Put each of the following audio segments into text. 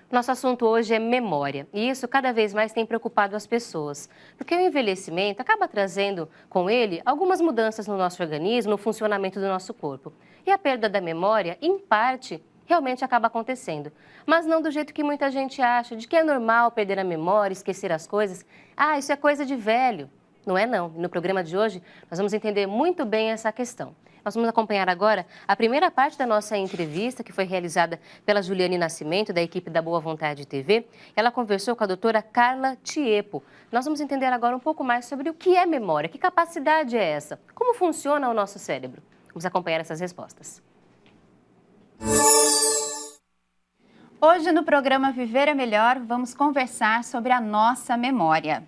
Nosso assunto hoje é memória, e isso cada vez mais tem preocupado as pessoas, porque o envelhecimento acaba trazendo com ele algumas mudanças no nosso organismo, no funcionamento do nosso corpo. E a perda da memória, em parte, realmente acaba acontecendo, mas não do jeito que muita gente acha, de que é normal perder a memória, esquecer as coisas. Ah, isso é coisa de velho. Não é não. E no programa de hoje, nós vamos entender muito bem essa questão. Nós vamos acompanhar agora a primeira parte da nossa entrevista, que foi realizada pela Juliane Nascimento, da equipe da Boa Vontade TV. Ela conversou com a doutora Carla Tiepo. Nós vamos entender agora um pouco mais sobre o que é memória, que capacidade é essa, como funciona o nosso cérebro. Vamos acompanhar essas respostas. Hoje no programa Viver é Melhor, vamos conversar sobre a nossa memória.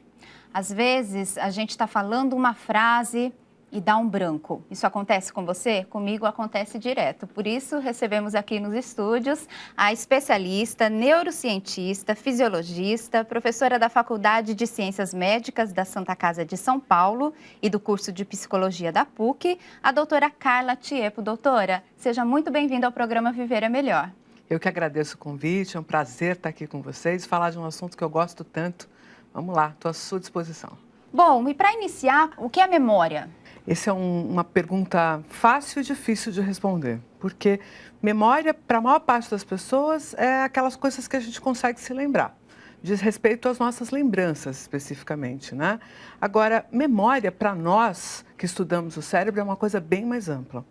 Às vezes a gente está falando uma frase e dá um branco. Isso acontece com você? Comigo acontece direto. Por isso, recebemos aqui nos estúdios a especialista, neurocientista, fisiologista, professora da Faculdade de Ciências Médicas da Santa Casa de São Paulo e do curso de Psicologia da PUC, a doutora Carla Tiepo. Doutora, seja muito bem-vinda ao programa Viver é Melhor. Eu que agradeço o convite, é um prazer estar aqui com vocês e falar de um assunto que eu gosto tanto. Vamos lá, estou à sua disposição. Bom, e para iniciar, o que é memória? Essa é uma pergunta fácil e difícil de responder, porque memória, para a maior parte das pessoas, é aquelas coisas que a gente consegue se lembrar. Diz respeito às nossas lembranças, especificamente, né? Agora, memória, para nós que estudamos o cérebro, é uma coisa bem mais ampla.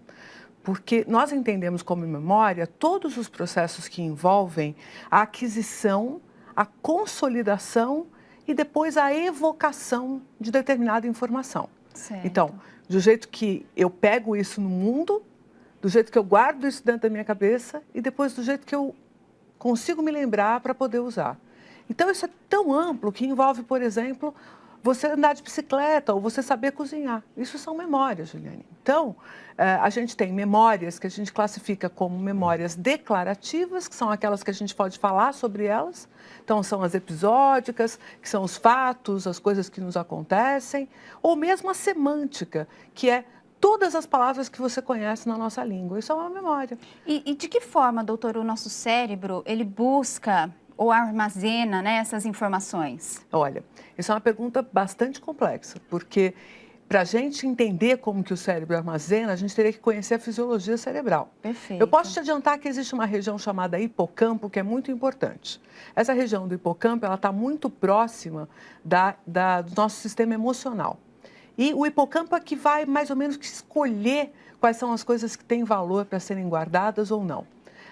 Porque nós entendemos como memória todos os processos que envolvem a aquisição, a consolidação e depois a evocação de determinada informação. Certo. Então, do jeito que eu pego isso no mundo, do jeito que eu guardo isso dentro da minha cabeça e depois do jeito que eu consigo me lembrar para poder usar. Então, isso é tão amplo que envolve, por exemplo, você andar de bicicleta ou você saber cozinhar. Isso são memórias, Juliane. Então, a gente tem memórias que a gente classifica como memórias declarativas, que são aquelas que a gente pode falar sobre elas. Então, são as episódicas, que são os fatos, as coisas que nos acontecem. Ou mesmo a semântica, que é todas as palavras que você conhece na nossa língua. Isso é uma memória. E de que forma, doutor, o nosso cérebro, ele busca ou armazena, né, essas informações? Olha, isso é uma pergunta bastante complexa, porque para a gente entender como que o cérebro armazena, a gente teria que conhecer a fisiologia cerebral. Perfeito. Eu posso te adiantar que existe uma região chamada hipocampo, que é muito importante. Essa região do hipocampo, ela está muito próxima do nosso sistema emocional. E o hipocampo é que vai mais ou menos que escolher quais são as coisas que têm valor para serem guardadas ou não.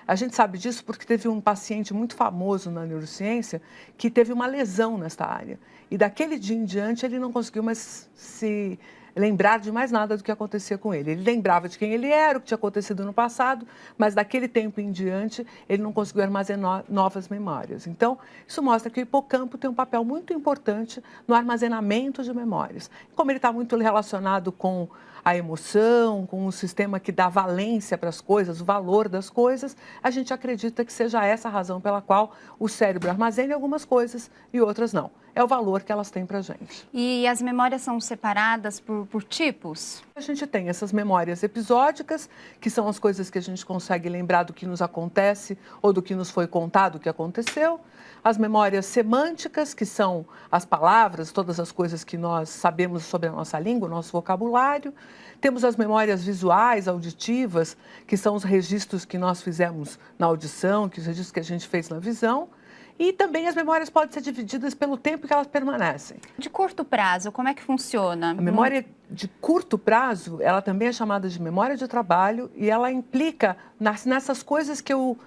A gente sabe disso porque teve um paciente muito famoso na neurociência que teve uma lesão nesta área. E daquele dia em diante ele não conseguiu mais se lembrar de mais nada do que acontecia com ele. Ele lembrava de quem ele era, o que tinha acontecido no passado, mas daquele tempo em diante ele não conseguiu armazenar novas memórias. Então, isso mostra que o hipocampo tem um papel muito importante no armazenamento de memórias. Como ele está muito relacionado com a emoção, com o sistema que dá valência para as coisas, o valor das coisas, a gente acredita que seja essa a razão pela qual o cérebro armazena algumas coisas e outras não. É o valor que elas têm para a gente. E as memórias são separadas por tipos? A gente tem essas memórias episódicas, que são as coisas que a gente consegue lembrar do que nos acontece ou do que nos foi contado que aconteceu. As memórias semânticas, que são as palavras, todas as coisas que nós sabemos sobre a nossa língua, o nosso vocabulário. Temos as memórias visuais, auditivas, que são os registros que nós fizemos na audição, os registros que a gente fez na visão. E também as memórias podem ser divididas pelo tempo que elas permanecem. De curto prazo, como é que funciona? A memória de curto prazo, ela também é chamada de memória de trabalho e ela implica nessas coisas que eu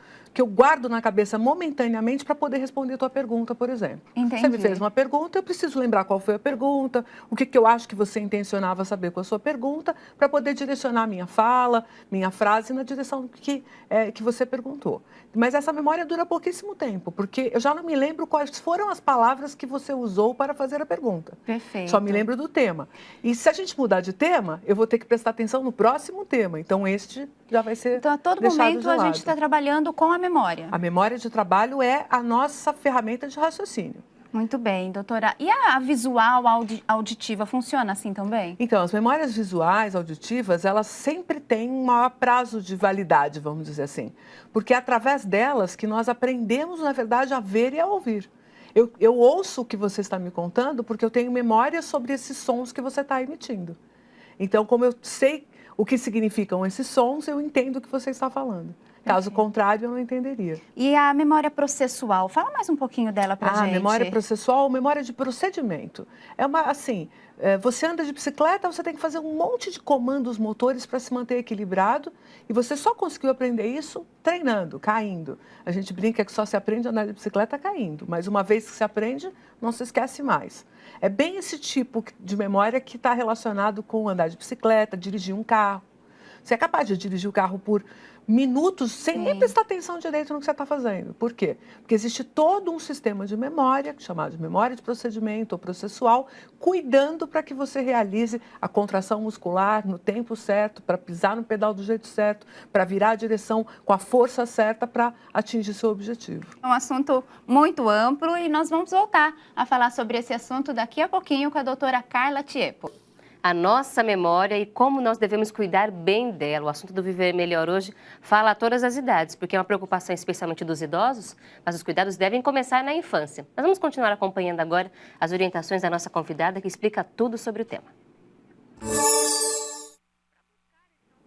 guardo na cabeça momentaneamente para poder responder a tua pergunta, por exemplo. Entendi. Você me fez uma pergunta, eu preciso lembrar qual foi a pergunta, o que eu acho que você intencionava saber com a sua pergunta, para poder direcionar minha fala, minha frase na direção que você perguntou. Mas essa memória dura pouquíssimo tempo, porque eu já não me lembro quais foram as palavras que você usou para fazer a pergunta. Perfeito. Só me lembro do tema. E se a gente mudar de tema, eu vou ter que prestar atenção no próximo tema. Então, este já vai ser Então, a todo deixado momento de a lado. gente está trabalhando com a memória. A memória de trabalho é a nossa ferramenta de raciocínio. Muito bem, doutora. E a visual, auditiva, funciona assim também? Então, as memórias visuais, auditivas, elas sempre têm um maior prazo de validade, vamos dizer assim. Porque é através delas que nós aprendemos, na verdade, a ver e a ouvir. Eu ouço o que você está me contando porque eu tenho memória sobre esses sons que você está emitindo. Então, como eu sei o que significam esses sons, eu entendo o que você está falando. Caso contrário, eu não entenderia. E a memória processual? Fala mais um pouquinho dela pra gente. Memória processual, memória de procedimento. É uma, assim, você anda de bicicleta, você tem que fazer um monte de comandos motores para se manter equilibrado e você só conseguiu aprender isso treinando, caindo. A gente brinca que só se aprende a andar de bicicleta caindo, mas uma vez que se aprende, não se esquece mais. É bem esse tipo de memória que está relacionado com andar de bicicleta, dirigir um carro. Você é capaz de dirigir o carro por minutos sem nem prestar atenção direito no que você está fazendo. Por quê? Porque existe todo um sistema de memória, chamado de memória de procedimento ou processual, cuidando para que você realize a contração muscular no tempo certo, para pisar no pedal do jeito certo, para virar a direção com a força certa para atingir seu objetivo. É um assunto muito amplo e nós vamos voltar a falar sobre esse assunto daqui a pouquinho com a doutora Carla Tiepo. A nossa memória e como nós devemos cuidar bem dela. O assunto do Viver Melhor hoje fala a todas as idades, porque é uma preocupação especialmente dos idosos, mas os cuidados devem começar na infância. Nós vamos continuar acompanhando agora as orientações da nossa convidada, que explica tudo sobre o tema.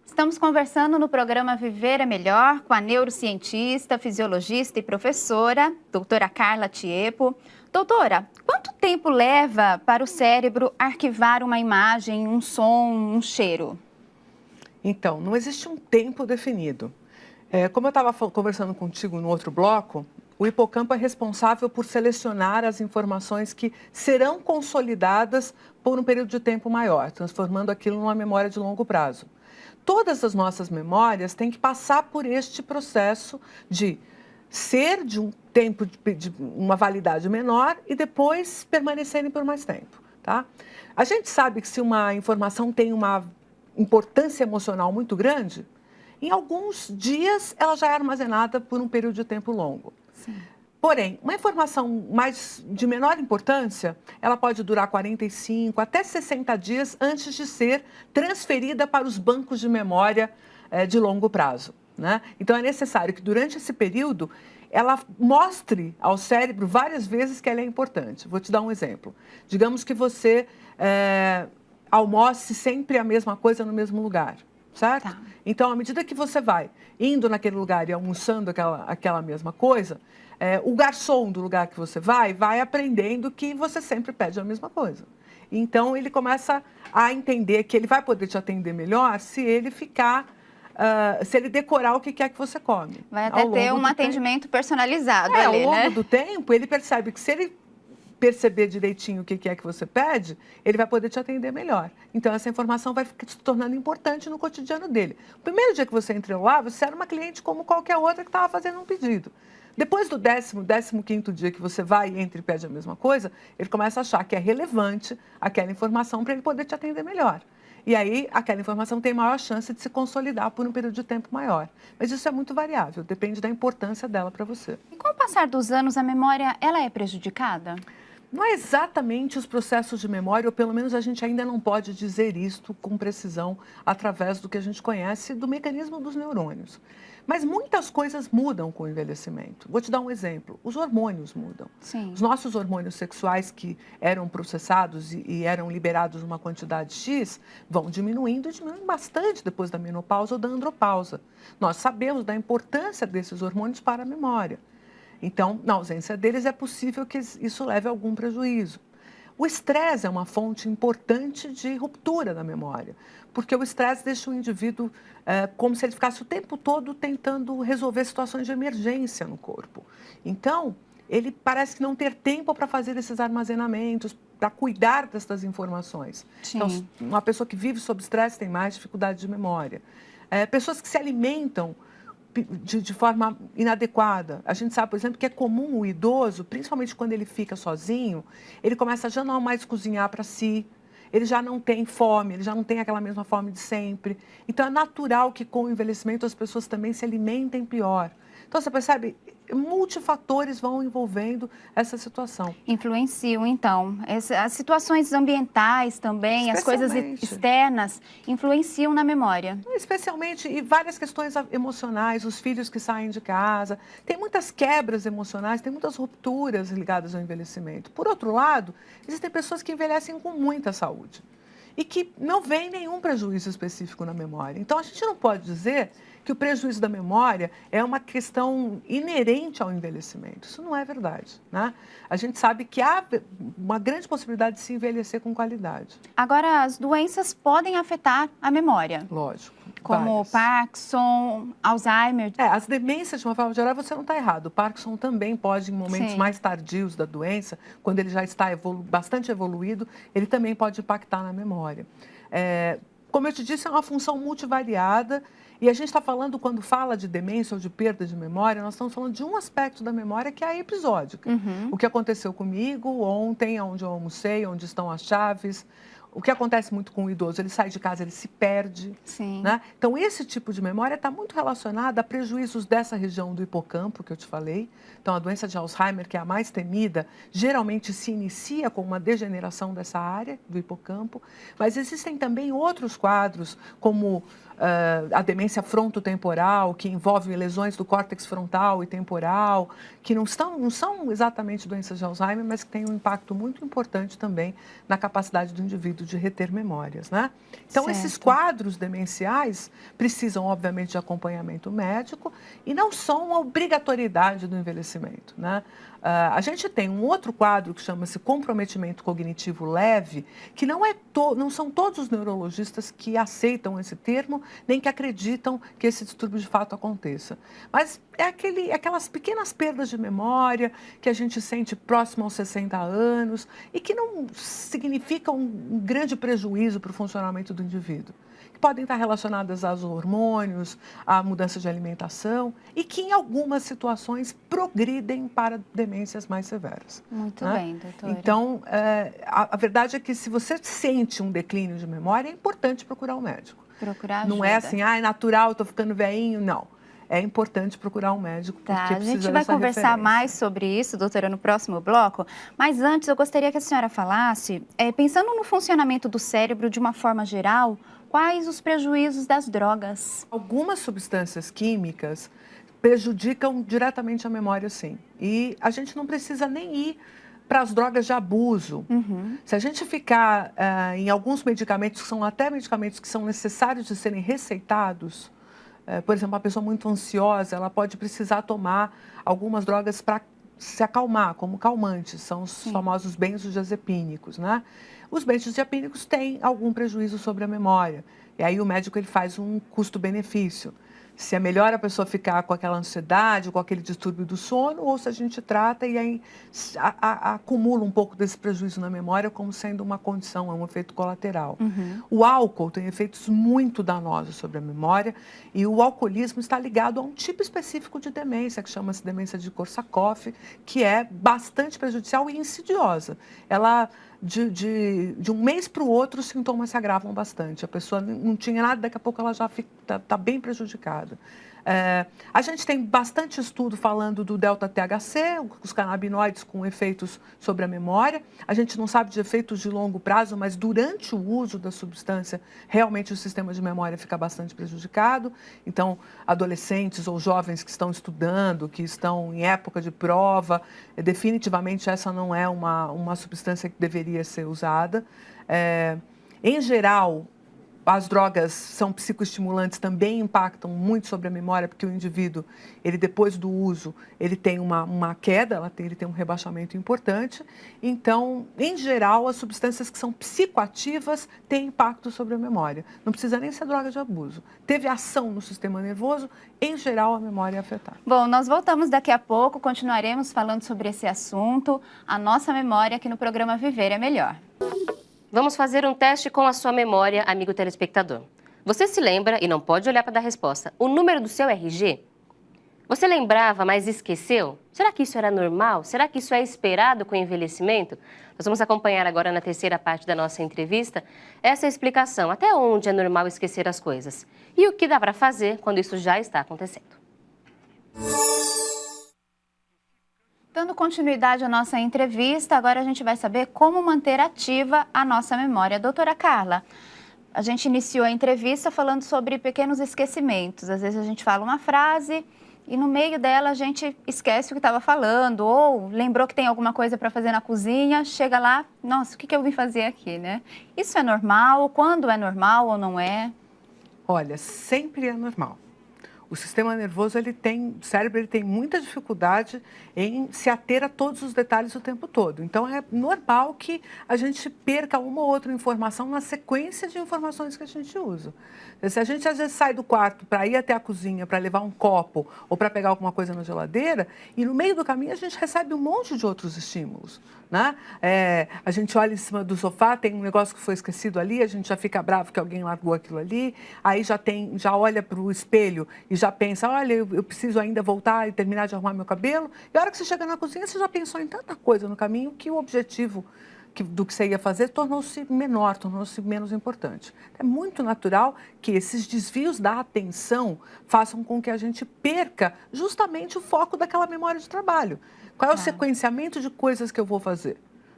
Estamos conversando no programa Viver é Melhor com a neurocientista, fisiologista e professora, doutora Carla Tiepo. Doutora, quanto tempo leva para o cérebro arquivar uma imagem, um som, um cheiro? Então, não existe um tempo definido. Como eu estava conversando contigo no outro bloco, o hipocampo é responsável por selecionar as informações que serão consolidadas por um período de tempo maior, transformando aquilo numa memória de longo prazo. Todas as nossas memórias têm que passar por este processo de ser de um tempo de uma validade menor e depois permanecerem por mais tempo, tá? A gente sabe que se uma informação tem uma importância emocional muito grande, em alguns dias ela já é armazenada por um período de tempo longo. Sim. Porém, uma informação de menor importância, ela pode durar 45 até 60 dias antes de ser transferida para os bancos de memória de longo prazo, né? Então, é necessário que durante esse período ela mostre ao cérebro várias vezes que ela é importante. Vou te dar um exemplo. Digamos que você almoce sempre a mesma coisa no mesmo lugar, certo? Tá. Então, à medida que você vai indo naquele lugar e almoçando aquela mesma coisa, o garçom do lugar que você vai aprendendo que você sempre pede a mesma coisa. Então, ele começa a entender que ele vai poder te atender melhor se ele ficar, se ele decorar o que quer que você come. Vai até ter um atendimento personalizado ali, ao longo né? do tempo, ele percebe que se ele perceber direitinho o que é que você pede, ele vai poder te atender melhor. Então, essa informação vai se tornando importante no cotidiano dele. O primeiro dia que você entrou lá, você era uma cliente como qualquer outra que estava fazendo um pedido. Depois do 15º dia que você vai e entra e pede a mesma coisa, ele começa a achar que é relevante aquela informação para ele poder te atender melhor. E aí, aquela informação tem maior chance de se consolidar por um período de tempo maior. Mas isso é muito variável, depende da importância dela para você. E com o passar dos anos, a memória, ela é prejudicada? Não é exatamente os processos de memória, ou pelo menos a gente ainda não pode dizer isto com precisão através do que a gente conhece do mecanismo dos neurônios. Mas muitas coisas mudam com o envelhecimento. Vou te dar um exemplo. Os hormônios mudam. Sim. Os nossos hormônios sexuais que eram processados e eram liberados numa quantidade X vão diminuindo e diminuem bastante depois da menopausa ou da andropausa. Nós sabemos da importância desses hormônios para a memória. Então, na ausência deles, é possível que isso leve a algum prejuízo. O estresse é uma fonte importante de ruptura da memória, porque o estresse deixa o indivíduo como se ele ficasse o tempo todo tentando resolver situações de emergência no corpo. Então, ele parece que não ter tempo para fazer esses armazenamentos, para cuidar dessas informações. Sim. Então, uma pessoa que vive sob estresse tem mais dificuldade de memória. Pessoas que se alimentam de forma inadequada. A gente sabe, por exemplo, que é comum o idoso, principalmente quando ele fica sozinho, ele começa a já não mais cozinhar para si, ele já não tem fome, ele já não tem aquela mesma fome de sempre. Então, é natural que com o envelhecimento as pessoas também se alimentem pior. Então, você percebe, multifatores vão envolvendo essa situação. Influenciam, então. As situações ambientais também, as coisas externas, influenciam na memória. Especialmente, e várias questões emocionais, os filhos que saem de casa. Tem muitas quebras emocionais, tem muitas rupturas ligadas ao envelhecimento. Por outro lado, existem pessoas que envelhecem com muita saúde e que não vem nenhum prejuízo específico na memória. Então, a gente não pode dizer que o prejuízo da memória é uma questão inerente ao envelhecimento. Isso não é verdade, né? A gente sabe que há uma grande possibilidade de se envelhecer com qualidade. Agora, as doenças podem afetar a memória. Lógico. Como Parkinson, Alzheimer. As demências, de uma forma geral, você não está errado. O Parkinson também pode, em momentos mais tardios da doença, quando ele já está bastante evoluído, ele também pode impactar na memória. Como eu te disse, é uma função multivariada. E a gente está falando, quando fala de demência ou de perda de memória, nós estamos falando de um aspecto da memória que é a episódica. O que aconteceu comigo ontem, onde eu almocei, onde estão as chaves. O que acontece muito com o idoso, ele sai de casa, ele se perde. Né? Então, esse tipo de memória está muito relacionado a prejuízos dessa região do hipocampo, que eu te falei. Então, a doença de Alzheimer, que é a mais temida, geralmente se inicia com uma degeneração dessa área do hipocampo. Mas existem também outros quadros, como a demência frontotemporal, que envolve lesões do córtex frontal e temporal, que não são exatamente doenças de Alzheimer, mas que têm um impacto muito importante também na capacidade do indivíduo de reter memórias, né? Então, esses quadros demenciais precisam, obviamente, de acompanhamento médico e não são uma obrigatoriedade do envelhecimento, né? A gente tem um outro quadro que chama-se comprometimento cognitivo leve, que não são todos os neurologistas que aceitam esse termo, nem que acreditam que esse distúrbio de fato aconteça. Mas é aquelas pequenas perdas de memória que a gente sente próximo aos 60 anos e que não significam um grande prejuízo para o funcionamento do indivíduo. Que podem estar relacionadas aos hormônios, à mudança de alimentação e que, em algumas situações, progridem para demências mais severas. Muito bem, doutora. Então, a verdade é que se você sente um declínio de memória, é importante procurar um médico. Procurar ajuda. Não é assim, é natural, estou ficando velhinho, não. É importante procurar um médico, porque precisa dessa referência. A gente vai conversar mais sobre isso, doutora, no próximo bloco. Mas antes, eu gostaria que a senhora falasse, pensando no funcionamento do cérebro de uma forma geral, quais os prejuízos das drogas? Algumas substâncias químicas prejudicam diretamente a memória, sim. E a gente não precisa nem ir para as drogas de abuso. Se a gente ficar em alguns medicamentos, que são até medicamentos que são necessários de serem receitados, por exemplo, uma pessoa muito ansiosa, ela pode precisar tomar algumas drogas para se acalmar, como calmantes, são os famosos benzodiazepínicos, né? Os benzodiazepínicos têm algum prejuízo sobre a memória, e aí o médico ele faz um custo-benefício. Se é melhor a pessoa ficar com aquela ansiedade, com aquele distúrbio do sono, ou se a gente trata e aí acumula um pouco desse prejuízo na memória como sendo uma condição, é um efeito colateral. O álcool tem efeitos muito danosos sobre a memória e o alcoolismo está ligado a um tipo específico de demência, que chama-se demência de Korsakoff, que é bastante prejudicial e insidiosa. Ela... De um mês para o outro, os sintomas se agravam bastante. A pessoa não tinha nada, daqui a pouco ela já está bem prejudicada. A gente tem bastante estudo falando do delta-THC, os canabinoides com efeitos sobre a memória. A gente não sabe de efeitos de longo prazo, mas durante o uso da substância, realmente o sistema de memória fica bastante prejudicado. Então, adolescentes ou jovens que estão estudando, que estão em época de prova, definitivamente essa não é uma substância que deveria ser usada. Em geral, as drogas são psicoestimulantes, também impactam muito sobre a memória, porque o indivíduo, ele depois do uso, ele tem uma queda, ele tem um rebaixamento importante. Então, em geral, as substâncias que são psicoativas têm impacto sobre a memória. Não precisa nem ser droga de abuso. Teve ação no sistema nervoso, em geral, a memória é afetada. Bom, nós voltamos daqui a pouco, continuaremos falando sobre esse assunto, a nossa memória aqui no programa Viver é Melhor. Vamos fazer um teste com a sua memória, amigo telespectador. Você se lembra, e não pode olhar para dar resposta, o número do seu RG? Você lembrava, mas esqueceu? Será que isso era normal? Será que isso é esperado com o envelhecimento? Nós vamos acompanhar agora na terceira parte da nossa entrevista essa explicação, até onde é normal esquecer as coisas e o que dá para fazer quando isso já está acontecendo. Dando continuidade à nossa entrevista, agora a gente vai saber como manter ativa a nossa memória. Doutora Carla, a gente iniciou a entrevista falando sobre pequenos esquecimentos. Às vezes a gente fala uma frase e no meio dela a gente esquece o que estava falando ou lembrou que tem alguma coisa para fazer na cozinha, chega lá, nossa, o que eu vim fazer aqui, né? Isso é normal? Quando é normal ou não é? Olha, sempre é normal. O sistema nervoso, o cérebro, ele tem muita dificuldade em se ater a todos os detalhes o tempo todo. Então, é normal que a gente perca uma ou outra informação na sequência de informações que a gente usa. Se a gente, às vezes, sai do quarto para ir até a cozinha, para levar um copo ou para pegar alguma coisa na geladeira, e no meio do caminho a gente recebe um monte de outros estímulos, né? A gente olha em cima do sofá, tem um negócio que foi esquecido ali, a gente já fica bravo que alguém largou aquilo ali, aí já olha para o espelho e já pensa, olha, eu preciso ainda voltar e terminar de arrumar meu cabelo. E a hora que você chega na cozinha, você já pensou em tanta coisa no caminho que o objetivo do que você ia fazer tornou-se menor, tornou-se menos importante. É muito natural que esses desvios da atenção façam com que a gente perca justamente o foco daquela memória de trabalho. Qual é o sequenciamento de coisas que eu vou fazer,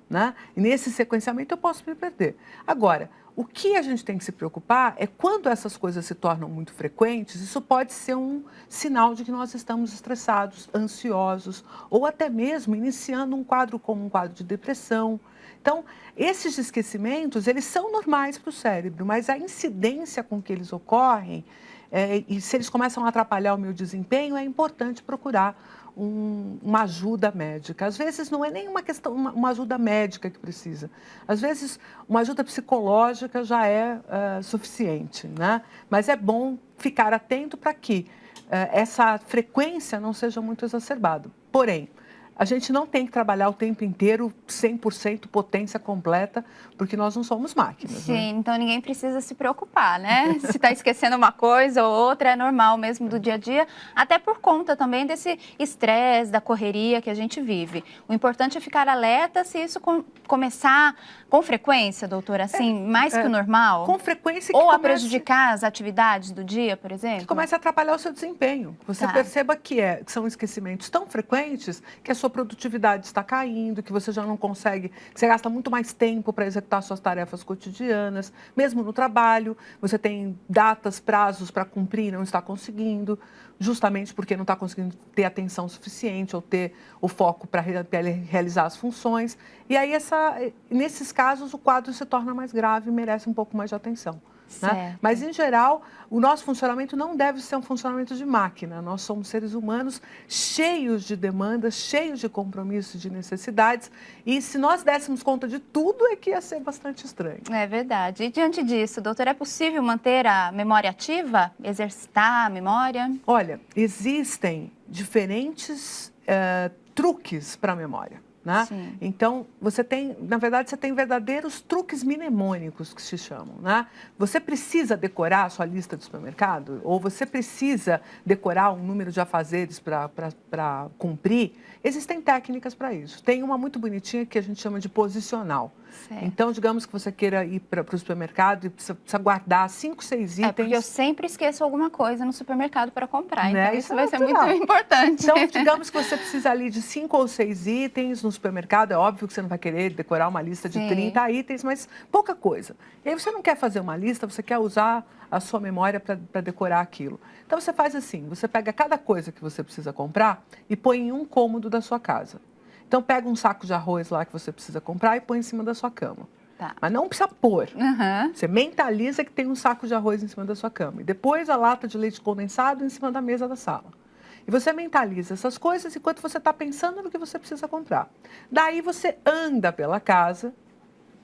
né? E nesse sequenciamento eu posso me perder. Agora, o que a gente tem que se preocupar é quando essas coisas se tornam muito frequentes, isso pode ser um sinal de que nós estamos estressados, ansiosos, ou até mesmo iniciando um quadro como um quadro de depressão. Então, esses esquecimentos, eles são normais para o cérebro, mas a incidência com que eles ocorrem, e se eles começam a atrapalhar o meu desempenho, é importante procurar uma ajuda médica. Às vezes não é nem uma questão, uma ajuda médica que precisa. Às vezes uma ajuda psicológica já é suficiente, né? Mas é bom ficar atento para que essa frequência não seja muito exacerbada. Porém, a gente não tem que trabalhar o tempo inteiro 100% potência completa, porque nós não somos máquinas. Sim, né? então ninguém precisa se preocupar, né? Se está esquecendo uma coisa ou outra, é normal mesmo do dia a dia, até por conta também desse estresse, da correria que a gente vive. O importante é ficar alerta se isso começar com frequência, doutora, assim, mais que o normal? Com frequência que ou a comece... prejudicar as atividades do dia, por exemplo? Que comece a atrapalhar o seu desempenho. Você perceba que são esquecimentos tão frequentes que a sua produtividade está caindo, que você já não consegue, que você gasta muito mais tempo para executar suas tarefas cotidianas, mesmo no trabalho, você tem datas, prazos para cumprir e não está conseguindo, justamente porque não está conseguindo ter atenção suficiente ou ter o foco para realizar as funções. E aí, nesses casos, o quadro se torna mais grave e merece um pouco mais de atenção. Né? Mas, em geral, o nosso funcionamento não deve ser um funcionamento de máquina. Nós somos seres humanos cheios de demandas, cheios de compromissos, de necessidades. E se nós dessemos conta de tudo, é que ia ser bastante estranho. É verdade. E diante disso, doutora, é possível manter a memória ativa? Exercitar a memória? Olha, existem diferentes truques para a memória. Né? Então, na verdade, você tem verdadeiros truques mnemônicos que se chamam. Né? Você precisa decorar a sua lista de supermercado? Ou você precisa decorar um número de afazeres para cumprir? Existem técnicas para isso. Tem uma muito bonitinha que a gente chama de posicional. Então, digamos que você queira ir para o supermercado e precisa guardar 5, 6 itens. Porque eu sempre esqueço alguma coisa no supermercado para comprar, né? Então isso vai ser muito importante. Então, digamos que você precisa ali de 5 ou 6 itens no supermercado. É óbvio que você não vai querer decorar uma lista de 30 itens, mas pouca coisa. E aí você não quer fazer uma lista, você quer usar a sua memória para decorar aquilo. Então, você faz assim, você pega cada coisa que você precisa comprar e põe em um cômodo da sua casa. Então, pega um saco de arroz lá que você precisa comprar e põe em cima da sua cama. Mas não precisa pôr. Você mentaliza que tem um saco de arroz em cima da sua cama. E depois a lata de leite condensado em cima da mesa da sala. E você mentaliza essas coisas enquanto você está pensando no que você precisa comprar. Daí você anda pela casa,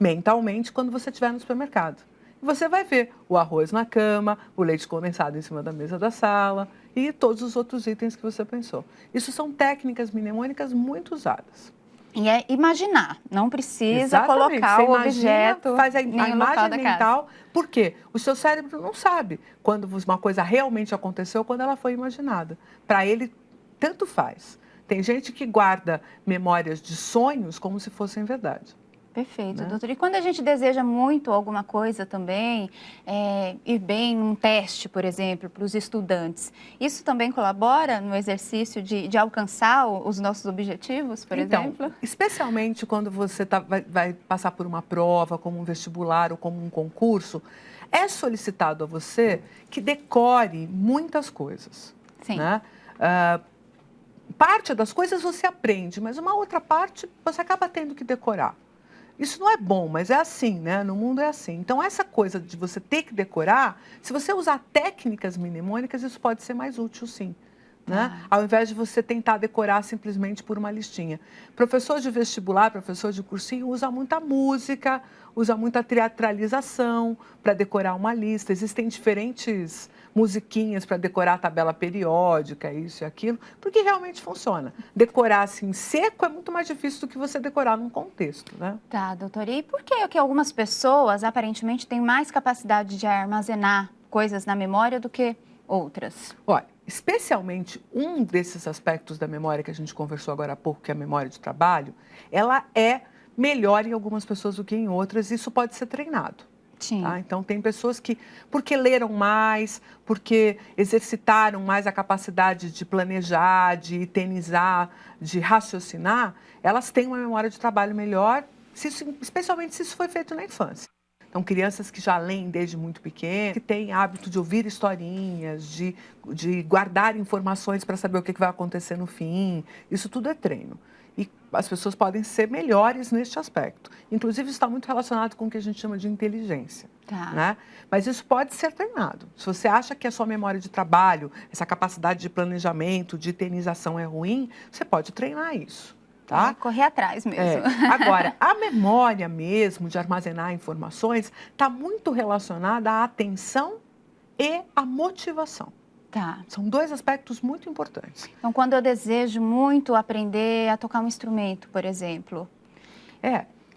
mentalmente, quando você estiver no supermercado. E você vai ver o arroz na cama, o leite condensado em cima da mesa da sala e todos os outros itens que você pensou. Isso são técnicas mnemônicas muito usadas. E é imaginar, não precisa colocar o objeto, faz a imagem mental, porque o seu cérebro não sabe quando uma coisa realmente aconteceu, quando ela foi imaginada. Para ele, tanto faz. Tem gente que guarda memórias de sonhos como se fossem verdade. Perfeito, né? doutor. E quando a gente deseja muito alguma coisa também, ir bem num teste, por exemplo, para os estudantes, isso também colabora no exercício de alcançar os nossos objetivos, por exemplo? Especialmente quando você vai passar por uma prova, como um vestibular ou como um concurso, é solicitado a você que decore muitas coisas. Sim. Né? Parte das coisas você aprende, mas uma outra parte você acaba tendo que decorar. Isso não é bom, mas é assim, né? No mundo é assim. Então, essa coisa de você ter que decorar, se você usar técnicas mnemônicas, isso pode ser mais útil, sim. Né? Ao invés de você tentar decorar simplesmente por uma listinha. Professor de vestibular, professor de cursinho, usa muita música, usa muita teatralização para decorar uma lista. Existem diferentes musiquinhas para decorar a tabela periódica, isso e aquilo, porque realmente funciona. Decorar assim seco é muito mais difícil do que você decorar num contexto, né? Tá, doutora. E por que algumas pessoas aparentemente têm mais capacidade de armazenar coisas na memória do que outras? Olha, especialmente um desses aspectos da memória que a gente conversou agora há pouco, que é a memória de trabalho, ela é melhor em algumas pessoas do que em outras, e isso pode ser treinado. Sim. Tá? Então, tem pessoas que, porque leram mais, porque exercitaram mais a capacidade de planejar, de itemizar, de raciocinar, elas têm uma memória de trabalho melhor, especialmente se isso foi feito na infância. Então, crianças que já leem desde muito pequeno, que têm hábito de ouvir historinhas, de guardar informações para saber o que vai acontecer no fim, isso tudo é treino. E as pessoas podem ser melhores neste aspecto. Inclusive, isso está muito relacionado com o que a gente chama de inteligência. Tá. Né? Mas isso pode ser treinado. Se você acha que a sua memória de trabalho, essa capacidade de planejamento, de itemização é ruim, você pode treinar isso. Tá? Correr atrás mesmo. Agora, a memória mesmo de armazenar informações está muito relacionada à atenção e à motivação. Tá. São dois aspectos muito importantes. Então, quando eu desejo muito aprender a tocar um instrumento, por exemplo,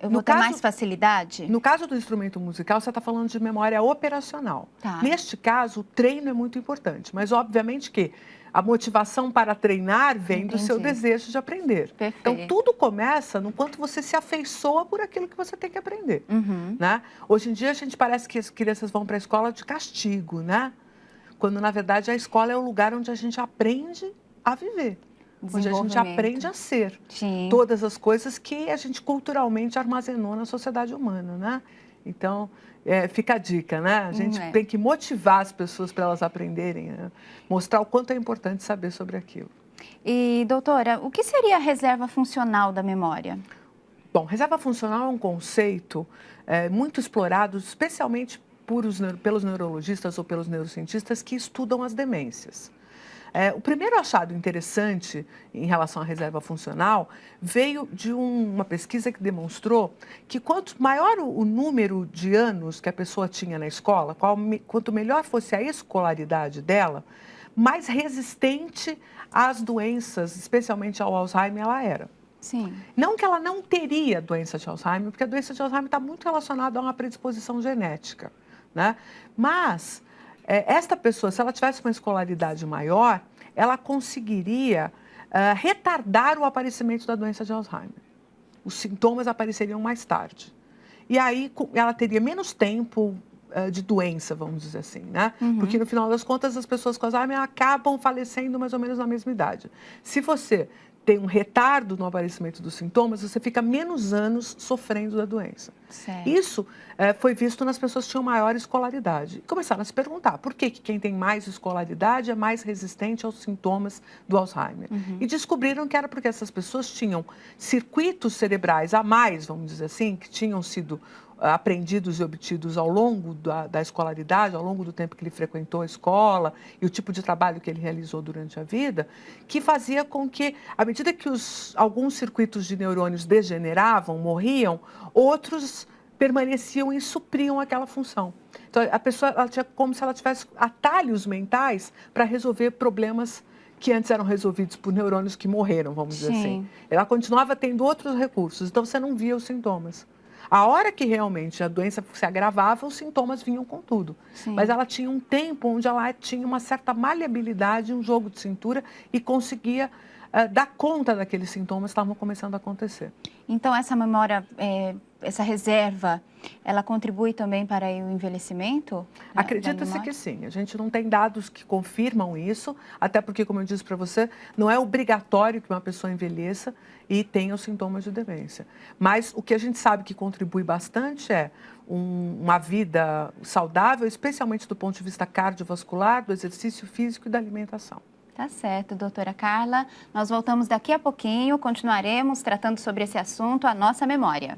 eu vou ter mais facilidade? No caso do instrumento musical, você está falando de memória operacional. Tá. Neste caso, o treino é muito importante, mas obviamente que a motivação para treinar vem do seu desejo de aprender. Perfeito. Então, tudo começa no quanto você se afeiçoa por aquilo que você tem que aprender. Né? Hoje em dia, a gente parece que as crianças vão para a escola de castigo, né? Quando, na verdade, a escola é o lugar onde a gente aprende a viver. Onde a gente aprende a ser. Sim. Todas as coisas que a gente culturalmente armazenou na sociedade humana, né? Então, fica a dica, né? A gente tem que motivar as pessoas para elas aprenderem, né? Mostrar o quanto é importante saber sobre aquilo. E, doutora, o que seria a reserva funcional da memória? Bom, reserva funcional é um conceito muito explorado, especialmente pelos neurologistas ou pelos neurocientistas que estudam as demências. O primeiro achado interessante em relação à reserva funcional veio de uma pesquisa que demonstrou que quanto maior o número de anos que a pessoa tinha na escola, quanto melhor fosse a escolaridade dela, mais resistente às doenças, especialmente ao Alzheimer, ela era. Sim. Não que ela não teria doença de Alzheimer, porque a doença de Alzheimer está muito relacionada a uma predisposição genética. Né? Mas esta pessoa, se ela tivesse uma escolaridade maior, ela conseguiria retardar o aparecimento da doença de Alzheimer. Os sintomas apareceriam mais tarde. E aí ela teria menos tempo de doença, vamos dizer assim, né? Porque no final das contas as pessoas com Alzheimer acabam falecendo mais ou menos na mesma idade. Se você tem um retardo no aparecimento dos sintomas, você fica menos anos sofrendo da doença. Certo. Isso foi visto nas pessoas que tinham maior escolaridade. Começaram a se perguntar por que quem tem mais escolaridade é mais resistente aos sintomas do Alzheimer. E descobriram que era porque essas pessoas tinham circuitos cerebrais a mais, vamos dizer assim, que tinham sido aprendidos e obtidos ao longo da escolaridade, ao longo do tempo que ele frequentou a escola e o tipo de trabalho que ele realizou durante a vida, que fazia com que, à medida que alguns circuitos de neurônios degeneravam, morriam, outros permaneciam e supriam aquela função. Então, a pessoa ela tinha como se ela tivesse atalhos mentais para resolver problemas que antes eram resolvidos por neurônios que morreram, vamos dizer assim. Ela continuava tendo outros recursos, então você não via os sintomas. A hora que realmente a doença se agravava, os sintomas vinham com tudo. Sim. Mas ela tinha um tempo onde ela tinha uma certa maleabilidade, um jogo de cintura e conseguia dar conta daqueles sintomas que estavam começando a acontecer. Então, essa memória, essa reserva, ela contribui também para o envelhecimento? Acredita-se que sim. A gente não tem dados que confirmam isso, até porque, como eu disse para você, não é obrigatório que uma pessoa envelheça e tenha os sintomas de demência. Mas o que a gente sabe que contribui bastante é uma vida saudável, especialmente do ponto de vista cardiovascular, do exercício físico e da alimentação. Tá certo, doutora Carla. Nós voltamos daqui a pouquinho, continuaremos tratando sobre esse assunto, a nossa memória.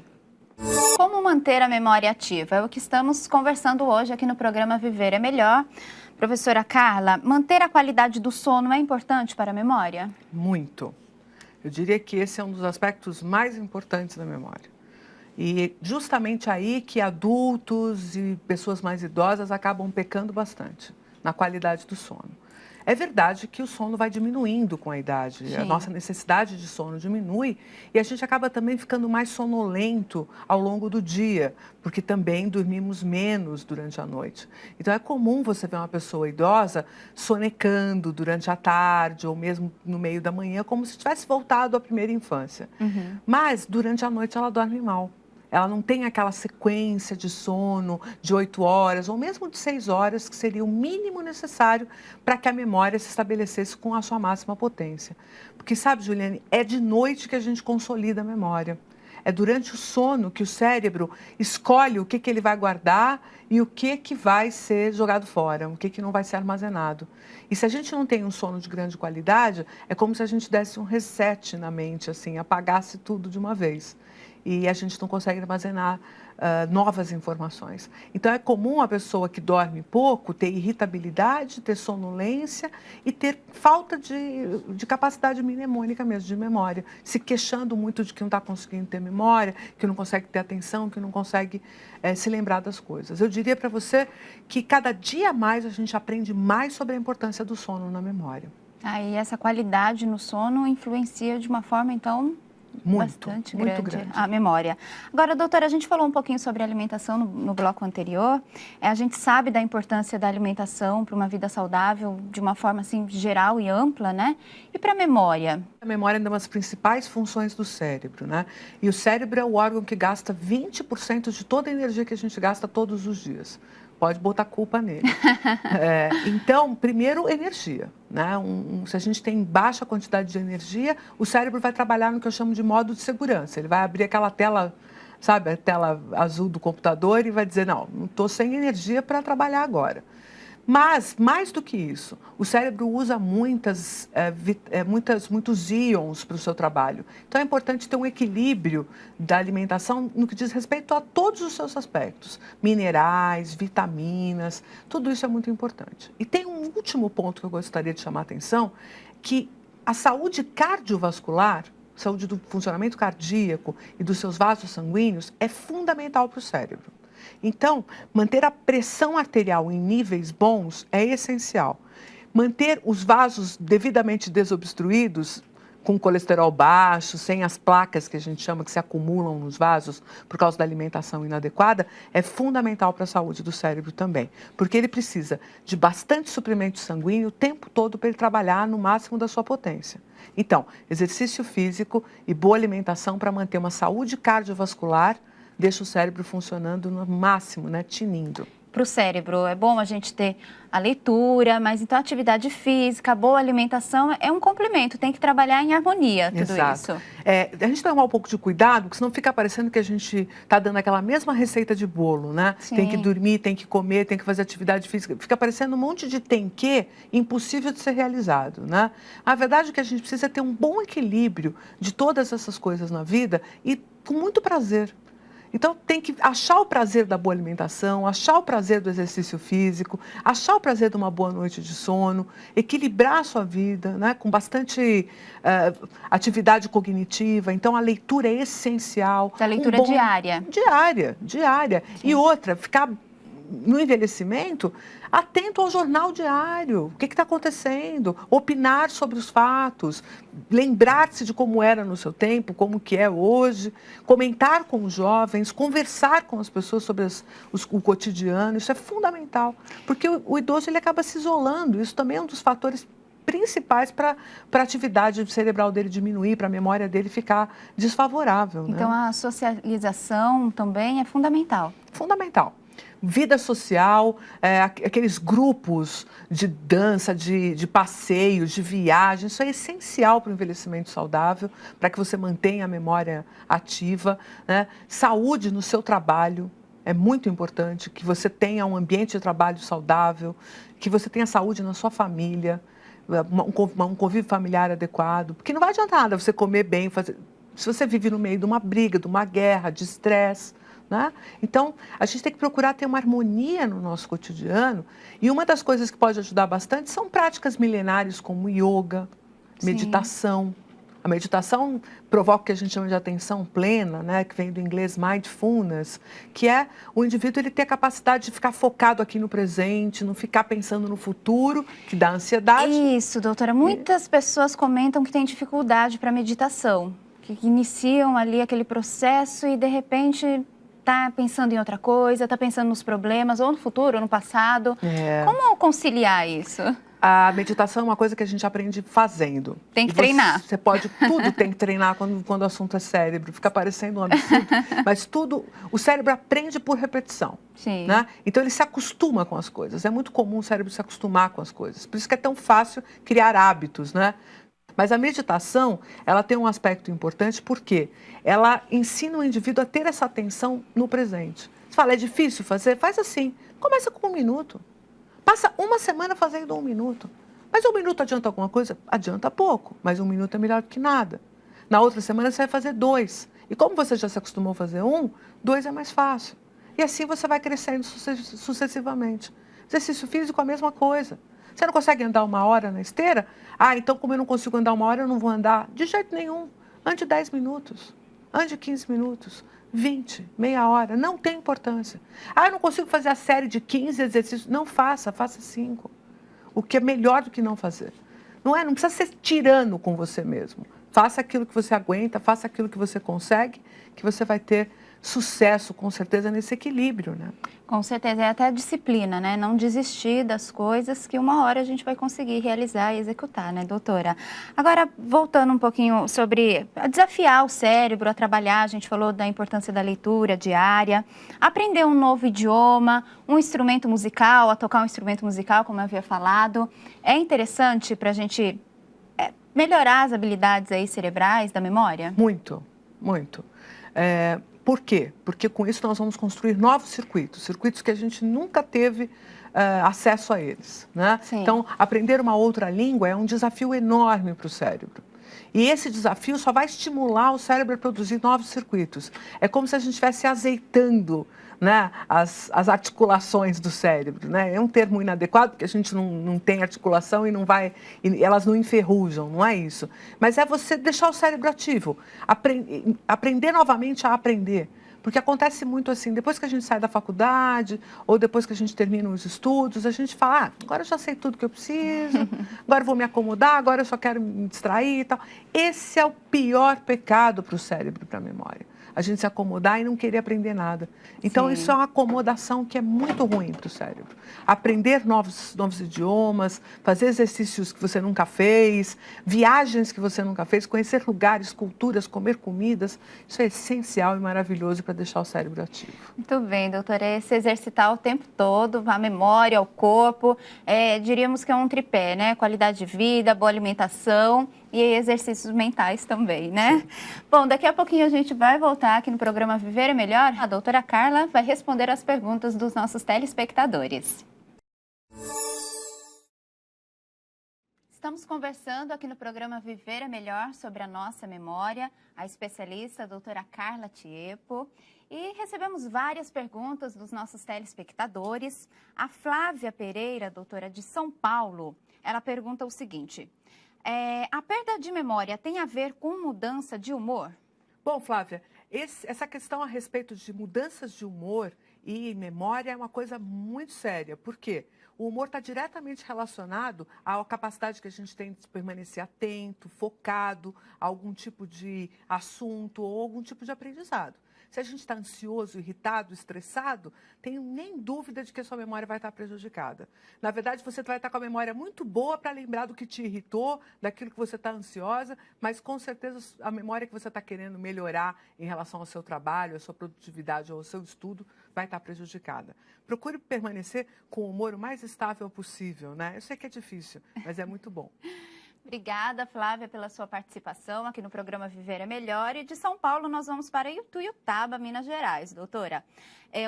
Como manter a memória ativa? É o que estamos conversando hoje aqui no programa Viver é Melhor. Professora Carla, manter a qualidade do sono é importante para a memória? Muito. Eu diria que esse é um dos aspectos mais importantes da memória. E justamente aí que adultos e pessoas mais idosas acabam pecando bastante na qualidade do sono. É verdade que o sono vai diminuindo com a idade, Sim. A nossa necessidade de sono diminui e a gente acaba também ficando mais sonolento ao longo do dia, porque também dormimos menos durante a noite. Então é comum você ver uma pessoa idosa sonecando durante a tarde ou mesmo no meio da manhã, como se tivesse voltado à primeira infância. Mas durante a noite ela dorme mal. Ela não tem aquela sequência de sono de 8 horas ou mesmo de 6 horas, que seria o mínimo necessário para que a memória se estabelecesse com a sua máxima potência. Porque, sabe, Juliane, é de noite que a gente consolida a memória. É durante o sono que o cérebro escolhe o que ele vai guardar e o que vai ser jogado fora, o que não vai ser armazenado. E se a gente não tem um sono de grande qualidade, é como se a gente desse um reset na mente, assim, apagasse tudo de uma vez. E a gente não consegue armazenar novas informações. Então, é comum a pessoa que dorme pouco ter irritabilidade, ter sonolência e ter falta de capacidade mnemônica mesmo, de memória, se queixando muito de que não está conseguindo ter memória, que não consegue ter atenção, que não consegue se lembrar das coisas. Eu diria para você que cada dia mais a gente aprende mais sobre a importância do sono na memória. Aí essa qualidade no sono influencia de uma forma, então, bastante grande a memória. Agora, doutora, a gente falou um pouquinho sobre alimentação no bloco anterior. A gente sabe da importância da alimentação para uma vida saudável de uma forma assim geral e ampla, né? E para a memória? A memória é uma das principais funções do cérebro, né? E o cérebro é o órgão que gasta 20% de toda a energia que a gente gasta todos os dias. Pode botar culpa nele. Então, primeiro, energia. Né? Se a gente tem baixa quantidade de energia, o cérebro vai trabalhar no que eu chamo de modo de segurança. Ele vai abrir aquela tela, sabe, a tela azul do computador e vai dizer, não estou sem energia para trabalhar agora. Mas, mais do que isso, o cérebro usa muitos íons para o seu trabalho. Então, é importante ter um equilíbrio da alimentação no que diz respeito a todos os seus aspectos. Minerais, vitaminas, tudo isso é muito importante. E tem um último ponto que eu gostaria de chamar a atenção, que a saúde cardiovascular, saúde do funcionamento cardíaco e dos seus vasos sanguíneos é fundamental para o cérebro. Então, manter a pressão arterial em níveis bons é essencial. Manter os vasos devidamente desobstruídos, com colesterol baixo, sem as placas que a gente chama que se acumulam nos vasos por causa da alimentação inadequada, é fundamental para a saúde do cérebro também. Porque ele precisa de bastante suprimento sanguíneo o tempo todo para ele trabalhar no máximo da sua potência. Então, exercício físico e boa alimentação para manter uma saúde cardiovascular deixa o cérebro funcionando no máximo, né, tinindo. Para o cérebro, é bom a gente ter a leitura, mas então a atividade física, a boa alimentação é um complemento, tem que trabalhar em harmonia tudo Exato. isso. A gente tem que tomar um pouco de cuidado, porque senão fica parecendo que a gente está dando aquela mesma receita de bolo, né? Sim. Tem que dormir, tem que comer, tem que fazer atividade física. Fica parecendo um monte de tem que, impossível de ser realizado, né? A verdade é que a gente precisa ter um bom equilíbrio de todas essas coisas na vida e com muito prazer. Então, tem que achar o prazer da boa alimentação, achar o prazer do exercício físico, achar o prazer de uma boa noite de sono, equilibrar a sua vida, né, com bastante atividade cognitiva. Então, a leitura é essencial. Da leitura diária. Diária. Sim. E outra, ficar no envelhecimento, atento ao jornal diário, o que está acontecendo, opinar sobre os fatos, lembrar-se de como era no seu tempo, como que é hoje, comentar com os jovens, conversar com as pessoas sobre o cotidiano, isso é fundamental, porque o idoso ele acaba se isolando, isso também é um dos fatores principais para a atividade cerebral dele diminuir, para a memória dele ficar desfavorável. Então, né? a socialização também é fundamental. Fundamental. Vida social, aqueles grupos de dança, de passeios, de viagem, isso é essencial para o envelhecimento saudável, para que você mantenha a memória ativa. Né? Saúde no seu trabalho, é muito importante que você tenha um ambiente de trabalho saudável, que você tenha saúde na sua família, um convívio familiar adequado, porque não vai adiantar nada você comer bem, se você vive no meio de uma briga, de uma guerra, de estresse. Né? Então, a gente tem que procurar ter uma harmonia no nosso cotidiano, e uma das coisas que pode ajudar bastante são práticas milenares como yoga, meditação. A meditação provoca o que a gente chama de atenção plena, né? Que vem do inglês mindfulness, que é o indivíduo ele ter a capacidade de ficar focado aqui no presente, não ficar pensando no futuro, que dá ansiedade. Isso, doutora. Muitas pessoas comentam que têm dificuldade para meditação, que iniciam ali aquele processo e, de repente, está pensando em outra coisa, está pensando nos problemas, ou no futuro, ou no passado. Como conciliar isso? A meditação é uma coisa que a gente aprende fazendo. Tem que treinar. Você pode, tudo tem que treinar quando o assunto é cérebro. Fica parecendo um absurdo, mas tudo, o cérebro aprende por repetição. Sim. Né? Então ele se acostuma com as coisas. É muito comum o cérebro se acostumar com as coisas. Por isso que é tão fácil criar hábitos, né? Mas a meditação, ela tem um aspecto importante porque ela ensina o indivíduo a ter essa atenção no presente. Você fala, é difícil fazer? Faz assim, começa com 1 minuto. Passa uma semana fazendo 1 minuto. Mas 1 minuto adianta alguma coisa? Adianta pouco, mas 1 minuto é melhor do que nada. Na outra semana você vai fazer 2. E como você já se acostumou a fazer 1, 2 é mais fácil. E assim você vai crescendo sucessivamente. Exercício físico é a mesma coisa. Você não consegue andar 1 hora na esteira? Então como eu não consigo andar 1 hora, eu não vou andar. De jeito nenhum. Ande 10 minutos. Ande 15 minutos. 20, meia hora, não tem importância. Eu não consigo fazer a série de 15 exercícios. Não faça 5. O que é melhor do que não fazer. Não precisa ser tirano com você mesmo. Faça aquilo que você aguenta, faça aquilo que você consegue, que você vai ter sucesso, com certeza, nesse equilíbrio, né? Com certeza, é até a disciplina, né? Não desistir das coisas que uma hora a gente vai conseguir realizar e executar, né, doutora? Agora, voltando um pouquinho sobre desafiar o cérebro a trabalhar, a gente falou da importância da leitura diária, aprender um novo idioma, um instrumento musical, a tocar um instrumento musical, como eu havia falado. É interessante para a gente melhorar as habilidades aí cerebrais da memória? Muito, muito. Por quê? Porque com isso nós vamos construir novos circuitos que a gente nunca teve acesso a eles. Né? Então, aprender uma outra língua é um desafio enorme para o cérebro. E esse desafio só vai estimular o cérebro a produzir novos circuitos. É como se a gente estivesse azeitando, né, as articulações do cérebro. Né? É um termo inadequado, porque a gente não tem articulação e elas não enferrujam, não é isso. Mas é você deixar o cérebro ativo, aprender novamente a aprender. Porque acontece muito assim, depois que a gente sai da faculdade ou depois que a gente termina os estudos, a gente fala, agora eu já sei tudo que eu preciso, agora eu vou me acomodar, agora eu só quero me distrair e tal. Esse é o pior pecado para o cérebro, para a memória. A gente se acomodar e não querer aprender nada. Então, isso é uma acomodação que é muito ruim para o cérebro. Aprender novos idiomas, fazer exercícios que você nunca fez, viagens que você nunca fez, conhecer lugares, culturas, comer comidas, isso é essencial e maravilhoso para deixar o cérebro ativo. Muito bem, doutora. É se exercitar o tempo todo, a memória, o corpo, diríamos que é um tripé, né? Qualidade de vida, boa alimentação e exercícios mentais também, né? Sim. Bom, daqui a pouquinho a gente vai voltar aqui no programa Viver é Melhor. A doutora Carla vai responder as perguntas dos nossos telespectadores. Estamos conversando aqui no programa Viver é Melhor sobre a nossa memória, a especialista a doutora Carla Tiepo. E recebemos várias perguntas dos nossos telespectadores. A Flávia Pereira, doutora de São Paulo, ela pergunta o seguinte: a perda de memória tem a ver com mudança de humor? Bom, Flávia, essa questão a respeito de mudanças de humor e memória é uma coisa muito séria. Por quê? O humor está diretamente relacionado à capacidade que a gente tem de permanecer atento, focado a algum tipo de assunto ou algum tipo de aprendizado. Se a gente está ansioso, irritado, estressado, tenho nem dúvida de que a sua memória vai estar prejudicada. Na verdade, você vai estar com a memória muito boa para lembrar do que te irritou, daquilo que você está ansiosa, mas com certeza a memória que você está querendo melhorar em relação ao seu trabalho, à sua produtividade ou ao seu estudo vai estar prejudicada. Procure permanecer com o humor o mais estável possível, né? Eu sei que é difícil, mas é muito bom. Obrigada, Flávia, pela sua participação aqui no programa Viver é Melhor. E de São Paulo nós vamos para Ituiutaba, Minas Gerais, doutora.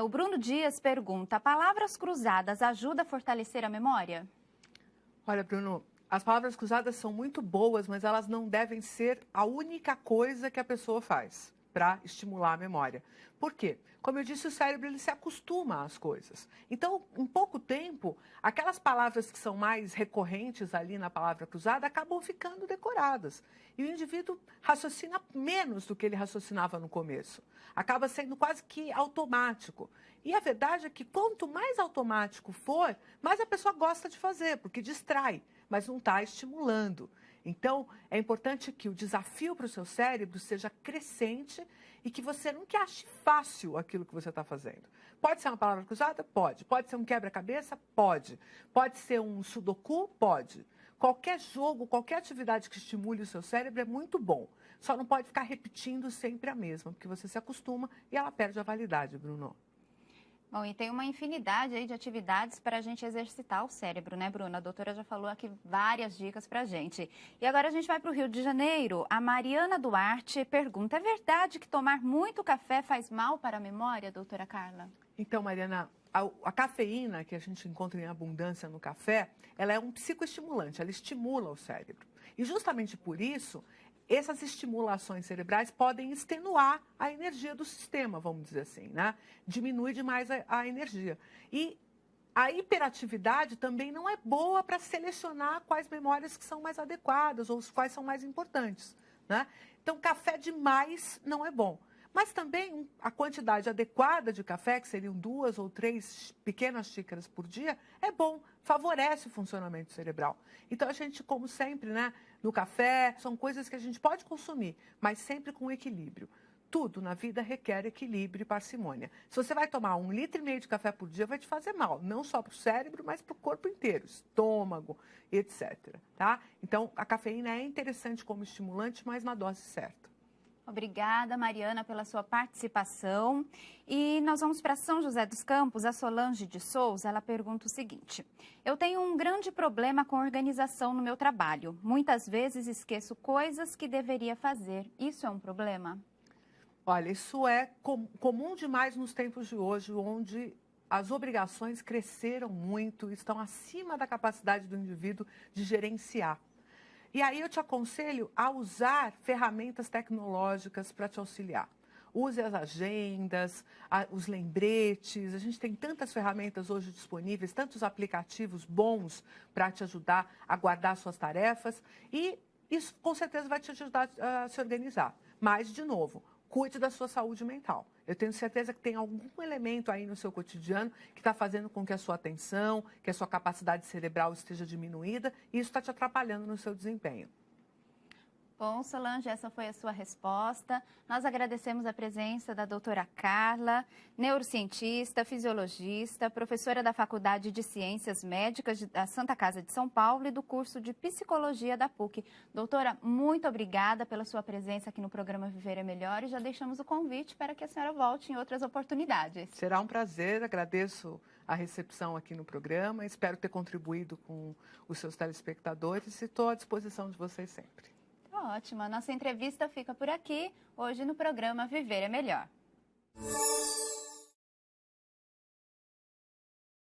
O Bruno Dias pergunta, palavras cruzadas ajudam a fortalecer a memória? Olha, Bruno, as palavras cruzadas são muito boas, mas elas não devem ser a única coisa que a pessoa faz para estimular a memória. Por quê? Como eu disse, o cérebro ele se acostuma às coisas. Então, em pouco tempo, aquelas palavras que são mais recorrentes ali na palavra cruzada acabam ficando decoradas. E o indivíduo raciocina menos do que ele raciocinava no começo. Acaba sendo quase que automático. E a verdade é que quanto mais automático for, mais a pessoa gosta de fazer, porque distrai, mas não está estimulando. Então, é importante que o desafio para o seu cérebro seja crescente e que você nunca ache fácil aquilo que você está fazendo. Pode ser uma palavra cruzada? Pode. Pode ser um quebra-cabeça? Pode. Pode ser um sudoku? Pode. Qualquer jogo, qualquer atividade que estimule o seu cérebro é muito bom. Só não pode ficar repetindo sempre a mesma, porque você se acostuma e ela perde a validade, Bruno. Bom, e tem uma infinidade aí de atividades para a gente exercitar o cérebro, né, Bruna? A doutora já falou aqui várias dicas para a gente. E agora a gente vai para o Rio de Janeiro. A Mariana Duarte pergunta, é verdade que tomar muito café faz mal para a memória, doutora Carla? Então, Mariana, a cafeína que a gente encontra em abundância no café, ela é um psicoestimulante, ela estimula o cérebro. E justamente por isso, essas estimulações cerebrais podem extenuar a energia do sistema, vamos dizer assim, né? Diminui demais a energia. E a hiperatividade também não é boa para selecionar quais memórias que são mais adequadas ou quais são mais importantes, né? Então, café demais não é bom. Mas também a quantidade adequada de café, que seriam 2 ou 3 pequenas xícaras por dia, é bom, favorece o funcionamento cerebral. Então a gente, como sempre, né, no café, são coisas que a gente pode consumir, mas sempre com equilíbrio. Tudo na vida requer equilíbrio e parcimônia. Se você vai tomar 1,5 litro de café por dia, vai te fazer mal, não só para o cérebro, mas para o corpo inteiro, estômago, etc. Tá? Então a cafeína é interessante como estimulante, mas na dose certa. Obrigada, Mariana, pela sua participação. E nós vamos para São José dos Campos. A Solange de Souza, ela pergunta o seguinte. Eu tenho um grande problema com organização no meu trabalho. Muitas vezes esqueço coisas que deveria fazer. Isso é um problema? Olha, isso é comum demais nos tempos de hoje, onde as obrigações cresceram muito, estão acima da capacidade do indivíduo de gerenciar. E aí eu te aconselho a usar ferramentas tecnológicas para te auxiliar. Use as agendas, os lembretes, a gente tem tantas ferramentas hoje disponíveis, tantos aplicativos bons para te ajudar a guardar suas tarefas e isso com certeza vai te ajudar a se organizar. Mas, de novo, cuide da sua saúde mental. Eu tenho certeza que tem algum elemento aí no seu cotidiano que está fazendo com que a sua atenção, que a sua capacidade cerebral esteja diminuída e isso está te atrapalhando no seu desempenho. Bom, Solange, essa foi a sua resposta. Nós agradecemos a presença da doutora Carla, neurocientista, fisiologista, professora da Faculdade de Ciências Médicas da Santa Casa de São Paulo e do curso de Psicologia da PUC. Doutora, muito obrigada pela sua presença aqui no programa Viver é Melhor e já deixamos o convite para que a senhora volte em outras oportunidades. Será um prazer, agradeço a recepção aqui no programa, espero ter contribuído com os seus telespectadores e estou à disposição de vocês sempre. Ótimo, a nossa entrevista fica por aqui, hoje no programa Viver é Melhor.